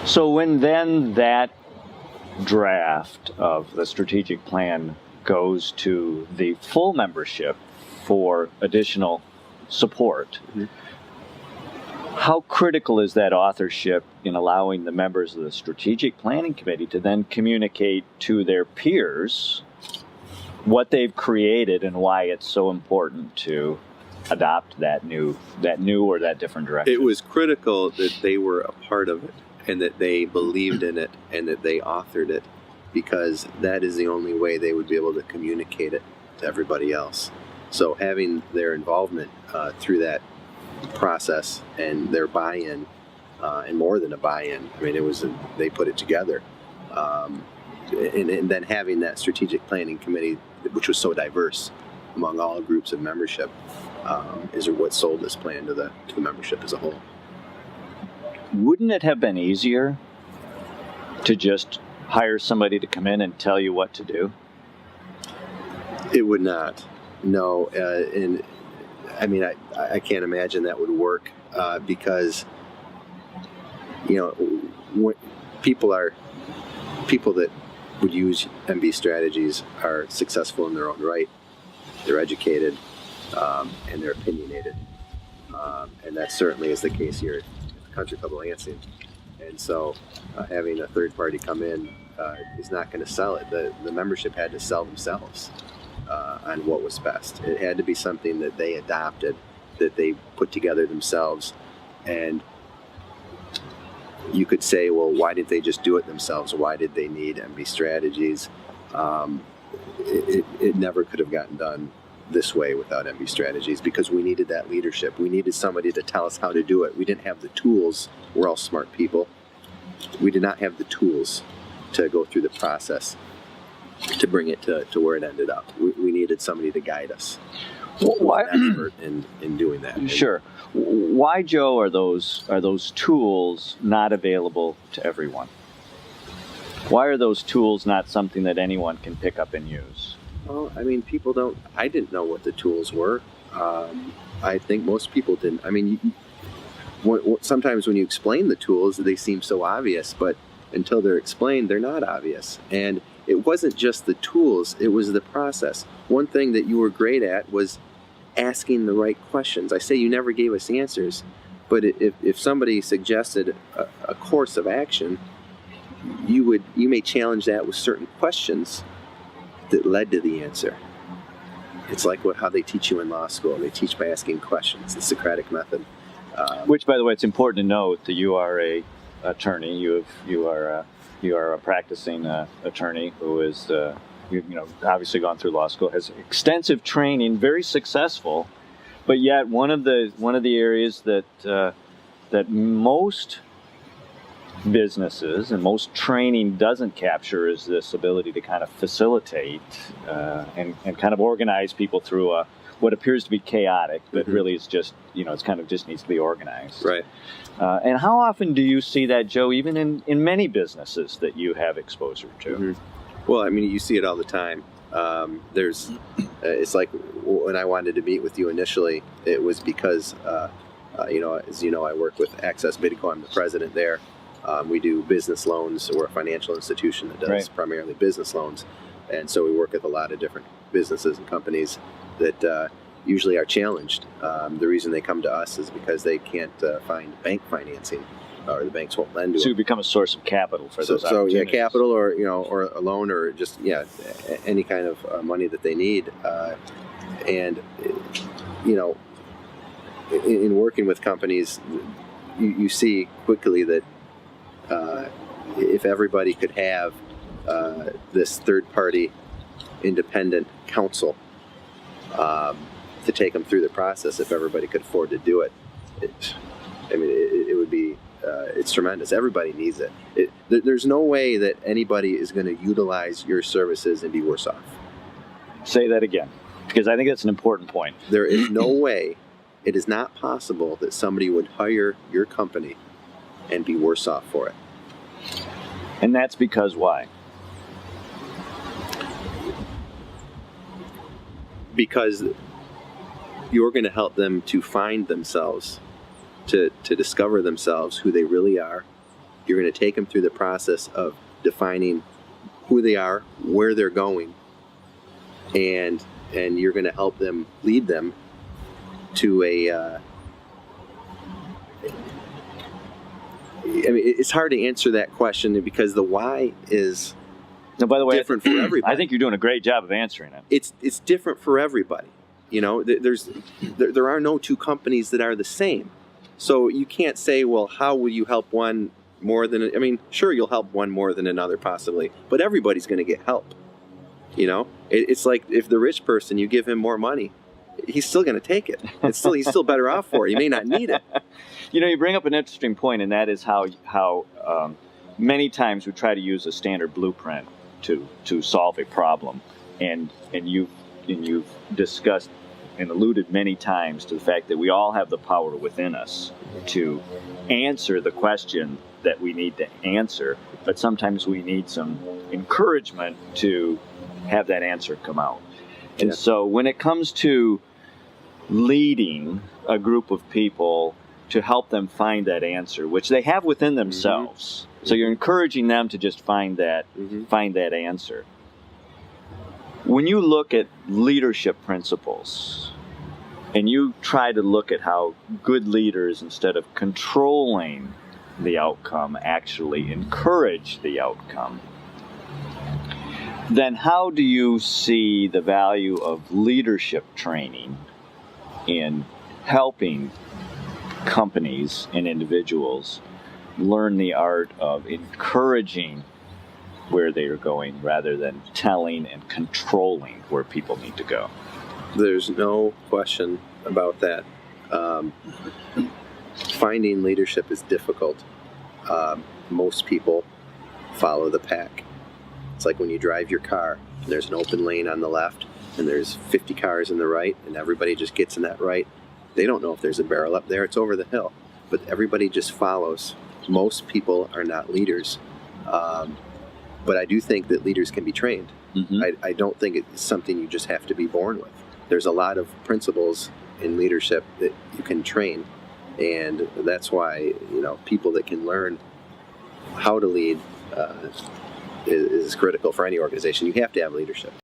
So when then that draft of the strategic plan goes to the full membership for additional support, how critical is that authorship in allowing the members of the strategic planning committee to then communicate to their peers what they've created and why it's so important to adopt that new or that different direction? It was critical that they were a part of it and that they believed in it and that they authored it, because that is the only way they would be able to communicate it to everybody else. So having their involvement through that process and their buy-in, and more than a buy-in, I mean, they put it together. And then having that strategic planning committee, which was so diverse among all groups of membership, is what sold this plan to the membership as a whole. Wouldn't it have been easier to just hire somebody to come in and tell you what to do? It would not. No, and I mean, I can't imagine that would work, because, you know, people that would use MB strategies are successful in their own right. They're educated, and they're opinionated, and that certainly is the case here at the Country Club of Lansing. And so having a third party come in is not going to sell it. The membership had to sell themselves on what was best. It had to be something that they adopted, that they put together themselves. And you could say, well, why didn't they just do it themselves? Why did they need MB strategies? It never could have gotten done this way without MB strategies, because we needed that leadership. We needed somebody to tell us how to do it. We didn't have the tools. We're all smart people. We did not have the tools to go through the process to bring it to where it ended up. We needed somebody to guide us. Why? An expert in doing that. Sure. Why, Joe, are those tools not available to everyone? Why are those tools not something that anyone can pick up and use? Well, I mean, people don't. I didn't know what the tools were. I think most people didn't. I mean, sometimes when you explain the tools, they seem so obvious, but until they're explained, they're not obvious. And it wasn't just the tools, it was the process. One thing that you were great at was asking the right questions. I say you never gave us answers, but if somebody suggested a course of action, you may challenge that with certain questions that led to the answer. It's like how they teach you in law school. They teach by asking questions, the Socratic method. Which, by the way, it's important to note that you are a attorney. You are a practicing attorney who is obviously gone through law school, has extensive training, very successful, but yet one of the areas that most businesses and most training doesn't capture is this ability to kind of facilitate and kind of organize people through what appears to be chaotic, but really it's just, it's kind of just needs to be organized. Right. And how often do you see that, Joe, even in many businesses that you have exposure to? Mm-hmm. Well, I mean, you see it all the time. It's like when I wanted to meet with you initially, it was because, as you know, I work with Access Bidco. I'm the president there. We do business loans. We're a financial institution that does primarily business loans. And so we work with a lot of different businesses and companies that usually are challenged. The reason they come to us is because they can't find bank financing, or the banks won't lend to them. So you become a source of capital for those opportunities. So capital, or or a loan, or just any kind of money that they need. And in working with companies, you see quickly that if everybody could have this third-party independent counsel to take them through the process, if everybody could afford to do it, it would be, it's tremendous. Everybody needs it. There's no way that anybody is going to utilize your services and be worse off. Say that again, because I think that's an important point. There is no way, it is not possible that somebody would hire your company and be worse off for it. And that's because why? Because you're going to help them to find themselves, to discover themselves, who they really are, You're going to take them through the process of defining who they are, where they're going, and you're going to help them, lead them to a I mean, it's hard to answer that question because the why is by the way, different for everybody. I think you're doing a great job of answering it. It's different for everybody. You know, there are no two companies that are the same. So you can't say, well, how will you help one more than? I mean, sure, you'll help one more than another possibly, but everybody's going to get help. You know, it's like if the rich person, you give him more money, he's still going to take it. He's still better off for it. He may not need it. You know, you bring up an interesting point, and that is how many times we try to use a standard blueprint to solve a problem, and you've discussed and alluded many times to the fact that we all have the power within us to answer the question that we need to answer, but sometimes we need some encouragement to have that answer come out. And so when it comes to leading a group of people to help them find that answer, which they have within themselves, so you're encouraging them to just find that answer. When you look at leadership principles and you try to look at how good leaders, instead of controlling the outcome, actually encourage the outcome, then how do you see the value of leadership training in helping companies and individuals learn the art of encouraging where they are going rather than telling and controlling where people need to go? There's no question about that. Finding leadership is difficult. Most people follow the pack. It's like when you drive your car, there's an open lane on the left and there's 50 cars in the right, and everybody just gets in that right. They don't know if there's a barrel up there, it's over the hill, but everybody just follows. Most people are not leaders, but I do think that leaders can be trained. I don't think it's something you just have to be born with. There's a lot of principles in leadership that you can train, and that's why, you know, people that can learn how to lead is critical for any organization. You have to have leadership.